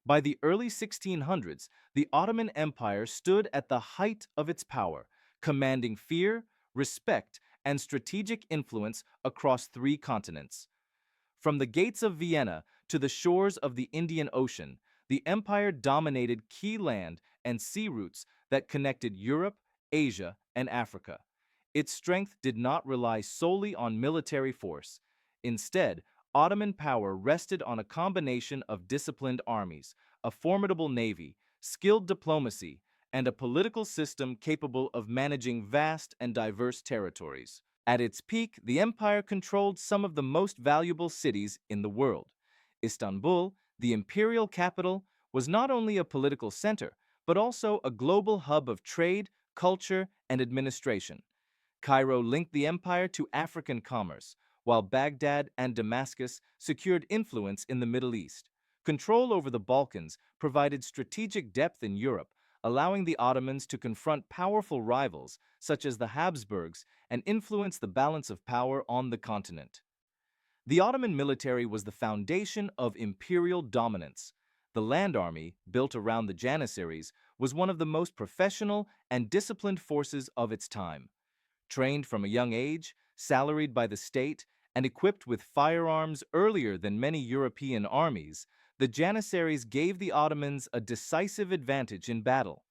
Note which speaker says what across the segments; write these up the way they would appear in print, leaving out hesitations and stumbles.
Speaker 1: By the early 1600s, the Ottoman Empire stood at the height of its power, commanding fear, respect, and strategic influence across three continents. From the gates of Vienna to the shores of the Indian Ocean, the empire dominated key land and sea routes that connected Europe, Asia, and Africa. Its strength did not rely solely on military force. Instead, Ottoman power rested on a combination of disciplined armies, a formidable navy, skilled diplomacy, and a political system capable of managing vast and diverse territories. At its peak, the empire controlled some of the most valuable cities in the world. Istanbul, the imperial capital, was not only a political center, but also a global hub of trade, culture, and administration. Cairo linked the empire to African commerce, while Baghdad and Damascus secured influence in the Middle East. Control over the Balkans provided strategic depth in Europe, allowing the Ottomans to confront powerful rivals such as the Habsburgs and influence the balance of power on the continent. The Ottoman military was the foundation of imperial dominance. The land army, built around the Janissaries, was one of the most professional and disciplined forces of its time. Trained from a young age, salaried by the state, and equipped with firearms earlier than many European armies, the Janissaries gave the Ottomans a decisive advantage in battle.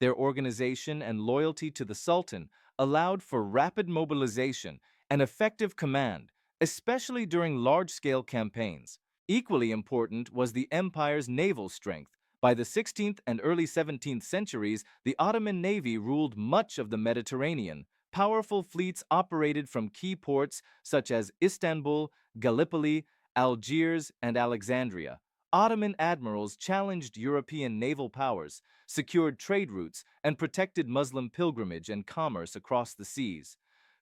Speaker 1: Their organization and loyalty to the Sultan allowed for rapid mobilization and effective command, especially during large-scale campaigns. Equally important was the empire's naval strength. By the 16th and early 17th centuries, the Ottoman navy ruled much of the Mediterranean. Powerful fleets operated from key ports such as Istanbul, Gallipoli, Algiers, and Alexandria. Ottoman admirals challenged European naval powers, secured trade routes, and protected Muslim pilgrimage and commerce across the seas.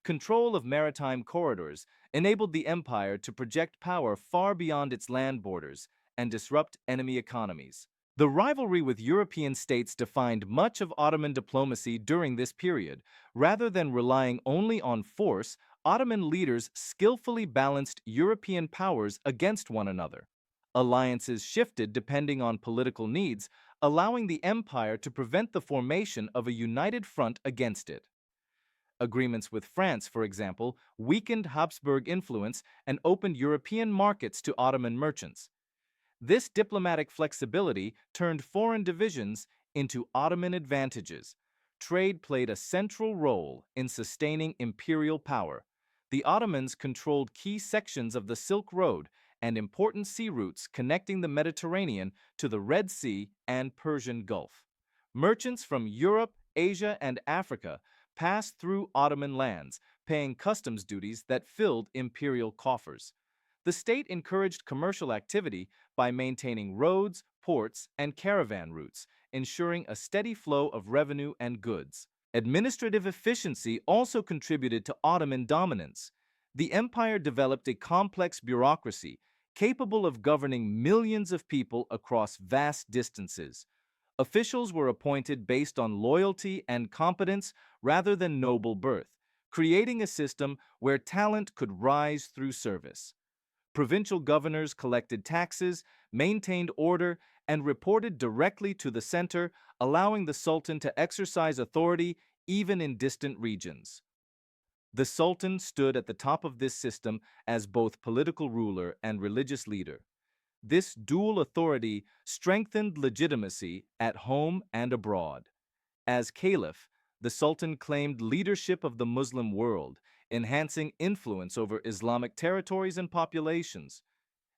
Speaker 1: Control of maritime corridors enabled the empire to project power far beyond its land borders and disrupt enemy economies. The rivalry with European states defined much of Ottoman diplomacy during this period. Rather than relying only on force, Ottoman leaders skillfully balanced European powers against one another. Alliances shifted depending on political needs, allowing the empire to prevent the formation of a united front against it. Agreements with France, for example, weakened Habsburg influence and opened European markets to Ottoman merchants. This diplomatic flexibility turned foreign divisions into Ottoman advantages. Trade played a central role in sustaining imperial power. The Ottomans controlled key sections of the Silk Road and important sea routes connecting the Mediterranean to the Red Sea and Persian Gulf. Merchants from Europe, Asia, and Africa passed through Ottoman lands, paying customs duties that filled imperial coffers. The state encouraged commercial activity by maintaining roads, ports, and caravan routes, ensuring a steady flow of revenue and goods. Administrative efficiency also contributed to Ottoman dominance. The empire developed a complex bureaucracy capable of governing millions of people across vast distances. Officials were appointed based on loyalty and competence rather than noble birth, creating a system where talent could rise through service. Provincial governors collected taxes, maintained order, and reported directly to the center, allowing the Sultan to exercise authority even in distant regions. The Sultan stood at the top of this system as both political ruler and religious leader. This dual authority strengthened legitimacy at home and abroad. As caliph, the Sultan claimed leadership of the Muslim world, enhancing influence over Islamic territories and populations.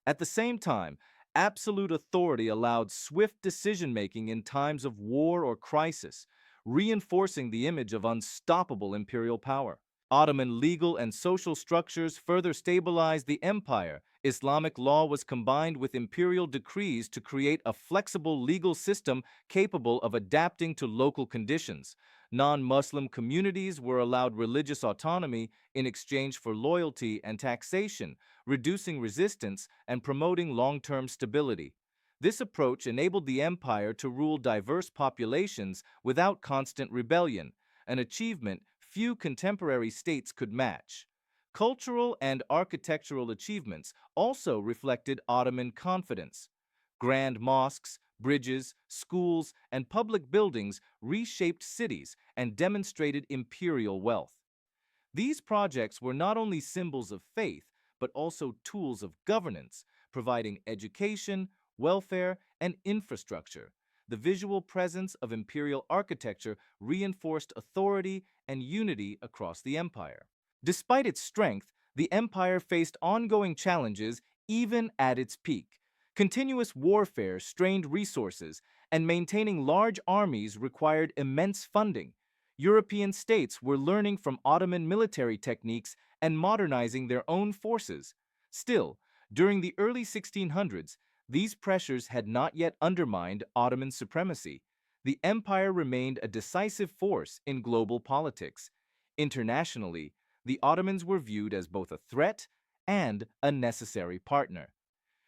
Speaker 1: At the same time, absolute authority allowed swift decision-making in times of war or crisis, reinforcing the image of unstoppable imperial power. Ottoman legal and social structures further stabilized the empire. Islamic law was combined with imperial decrees to create a flexible legal system capable of adapting to local conditions. Non-Muslim communities were allowed religious autonomy in exchange for loyalty and taxation, reducing resistance and promoting long-term stability. This approach enabled the empire to rule diverse populations without constant rebellion, an achievement few contemporary states could match. Cultural and architectural achievements also reflected Ottoman confidence. Grand mosques, Bridges, schools, and public buildings reshaped cities and demonstrated imperial wealth. These projects were not only symbols of faith, but also tools of governance, providing education, welfare, and infrastructure. The visual presence of imperial architecture reinforced authority and unity across the empire. Despite its strength, the empire faced ongoing challenges even at its peak. Continuous warfare strained resources, and maintaining large armies required immense funding. European states were learning from Ottoman military techniques and modernizing their own forces. Still, during the early 1600s, these pressures had not yet undermined Ottoman supremacy. The empire remained a decisive force in global politics. Internationally, the Ottomans were viewed as both a threat and a necessary partner.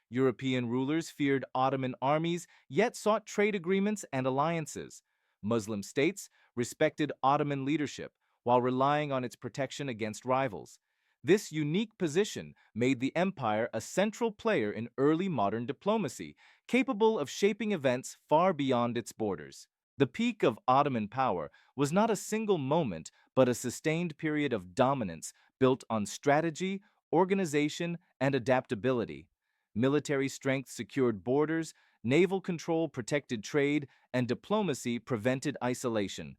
Speaker 1: European rulers feared Ottoman armies, yet sought trade agreements and alliances. Muslim states respected Ottoman leadership while relying on its protection against rivals. This unique position made the empire a central player in early modern diplomacy, capable of shaping events far beyond its borders. The peak of Ottoman power was not a single moment, but a sustained period of dominance built on strategy, organization, and adaptability. Military strength secured borders, naval control protected trade, and diplomacy prevented isolation.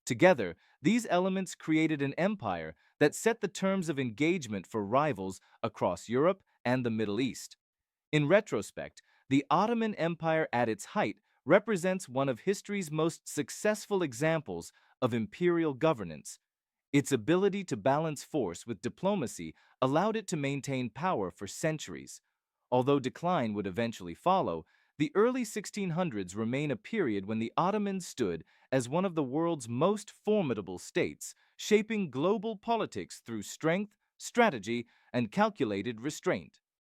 Speaker 1: Together, these elements created an empire that set the terms of engagement for rivals across Europe and the Middle East. In retrospect, the Ottoman Empire at its height represents one of history's most successful examples of imperial governance. Its ability to balance force with diplomacy allowed it to maintain power for centuries. Although decline would eventually follow, the early 1600s remain a period when the Ottomans stood as one of the world's most formidable states, shaping global politics through strength, strategy, and calculated restraint.